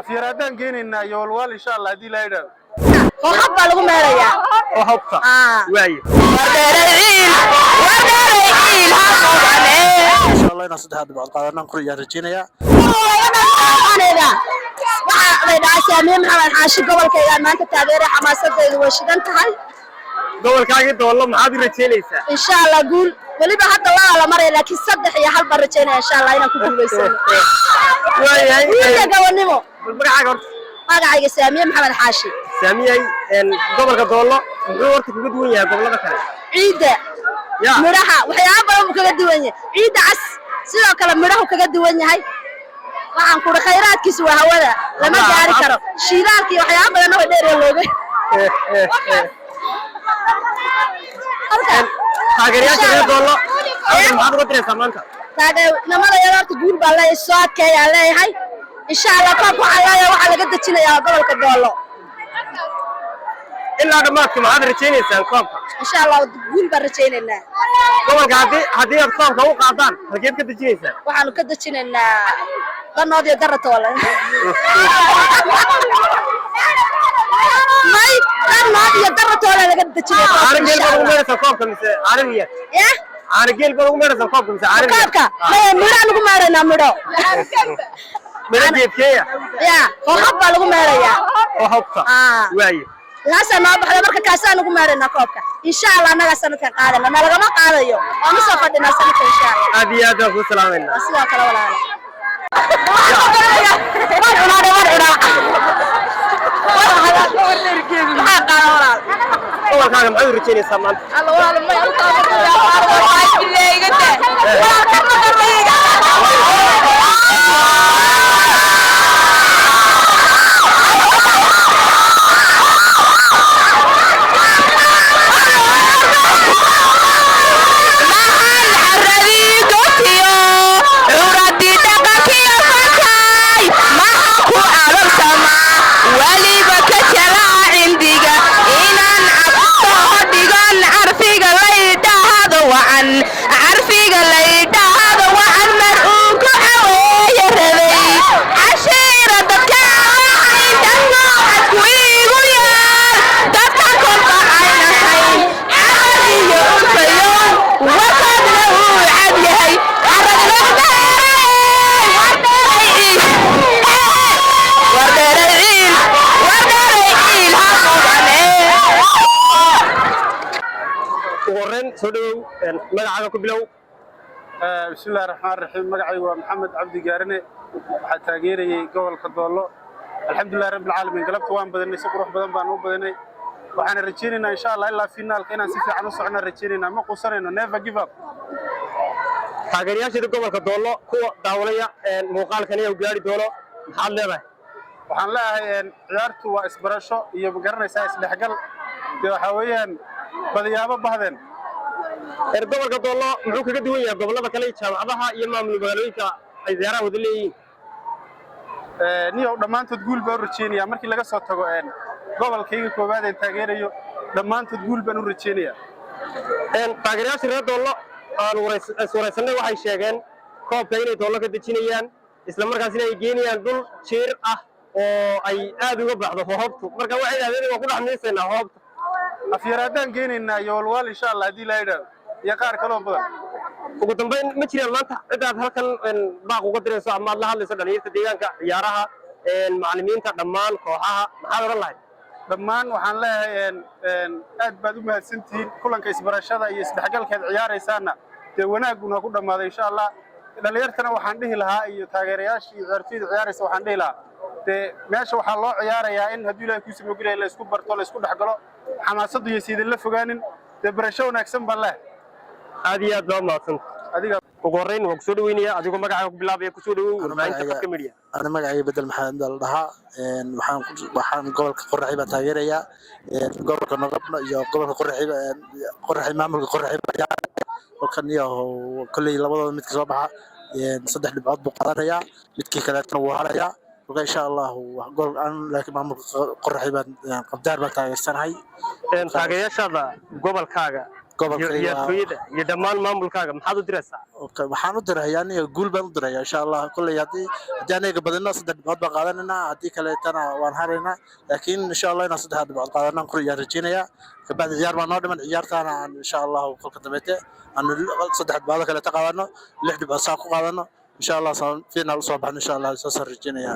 afyaraadaan geenaynaa iyo walwal insha Allah hadii la yiraahdo وحبة لقوا ماليا وحبة واي إن شاء الله نصد هذا بعض قادرنا نقول يا رجينا سامي محمد حاشي قبل كذا ما أنت تابعي حماسة وشدنت هاي قبل كذا والله ما عاد رجينا إن شاء الله قول ولي بحط الله على مرة لكن صدق يا حلب رجينا إن شاء الله أنا كنت بيسوي واي قولني ما قاعد سامي محمد حاشي سامي قبل كذا والله دورت في الدنيا قبل كذا عيدة مرحة وحيابهم كجدوانية عيدة عس سلوا كلام مرحة كجدوانية هاي وعن كل خيرات كسوة هولا لما جاري كرو شيلانك وحيابهم أنا ودير اللوجي تاجريا شغل والله ما هذا بتري سامانك تاجر نمر يلا تقول بالله الصوت كي عليه هاي إن شاء الله كابو على وعلى قد تشيل يا قبل كدولة إلا ما كم هذا رجينا سانكم إن شاء الله تقول برجينا لنا قبل هذه أطفال كم قاعدان هجيب كده تجينا وحنا كده تشينا لنا ضنا دي درت ولا ما ضنا دي درت ولا قد تشينا عارجيل بقول مير سانكم كم عارجيل عارجيل بقول مير سانكم كم عارجيل كابكا ما ميرا نقول ميرا نمرو ميرا جيب كيا يا وحبة نقول ميرا يا وحبة واي لاسا ما بحدا marka kaasa nagu maarina koobka insha Allah naga sanadka qaadana ma laga ma qaadayo oo soo fadhina sanadka insha Allah aad iyo aad ku salaamayna sidoo kale walaal أول حاجة معي رجيني سامان الله والله ما magacaaga ku bilow bismillaahir rahmaanir rahiim magacaygu waa maxamed cabdi gaarane waxa taageerayay gobolka doolo alxamdulillaah rabbil caalamiin galabta waan badanay si qurux badan baan u badanay waxaan rajaynaynaa insha Allah ilaa finaalka inaan si fiican u socno rajaynaynaa ma qusanayno never give up taageerayaasha gobolka doolo kuwa daawanaya muuqaalkan ay gaari doono maxaad leedahay waxaan leeyahay ciyaartu waa isbarasho iyo magaranaysaa isdhexgal waxa weeyaan badiyaabo bahdeen gobolka doolo muxuu kaga duwan yahay gobolada kale jaamacadaha iyo maamul magaalooyinka ay ziyaaraha wada leeyihiin niyow dhammaantood guul baan u rajeynayaa markii laga soo tago gobolkayga koowaad ee taageerayo dhammaantood guul baan u rajeynayaa taageerayaasha reer doolo aan waraysanay waxay sheegeen koobka inay doolo ka dejinayaan isla markaasina ay geenayaan dhul jiir ah oo ay aad uga baxdo hoobtu marka waxay yiraahdeen waa ku dhaxmiisaynaa hoobta afyaraadaan geenaynaa iyo walwal insha Allah hadii la yiraahdo يا قار كلام بدر ugu dambeyn ma jiraan maanta cidaad halkan baaq uga dirayso ama la hadlayso dhalinyarada deegaanka ciyaaraha macallimiinta dhammaan kooxaha maxaad oran lahayd dhammaan waxaan leeyahay aad baad u mahadsantihiin kulanka isbarashada iyo isdhexgalkeed ciyaaraysaana ee wanaaguna ku dhamaaday insha Allah dhalinyartana waxaan dhihi lahaa iyo taageerayaasha iyo ciyaartoyda ciyaaraysa waxaan dhihi lahaa meesha waxaa loo ciyaarayaa in haddii Ilaahay ku soo gudbay la isku barto la isku dhaxgalo xamaasadu iyo sidii la fogaanin barasho wanaagsan baa leh aad iyo aad loo maadsan adiga ugu horeyn waan soo dhaweynaya adigoo magacaaga ku bilaabay ku soo dhawow warbaahinta qofka media ana magacayga bedel maxamed dal dhaha waxaan gobolka qorraxiba taageeraya gobolka naqabna iyo gobolka qorraxi maamulka qorraxi halkan iyo kulli labadooda mid ka soo baxa saddex dhibcood buu qaadanaya midkii kale wuu haraya وإن شاء الله وقول أنا لكن ما قرحي بان قبدار بتاعي السنة هاي تاجي شذا قبل كاجا iyo dhammaan maamulkaaga maxaad u diraysaa waxaan u dirayaa aniga guul baan u dirayaa insha Allah kulli haddii aniga badino 3 dhibcood baan qaadanayna haddii kale tana waan haraynaa laakiin insha Allah inaan 3 dhibcood qaadanaan kulli rajeenaya kabacdi ciyaar baan noo dhiman ciyaartaana insha Allah kolka dambeete aan 3 dhibcood kale ta qaadano 6 dhibcood saa ku qaadano insha Allah final soo baxno insha Allah soo rajeenaya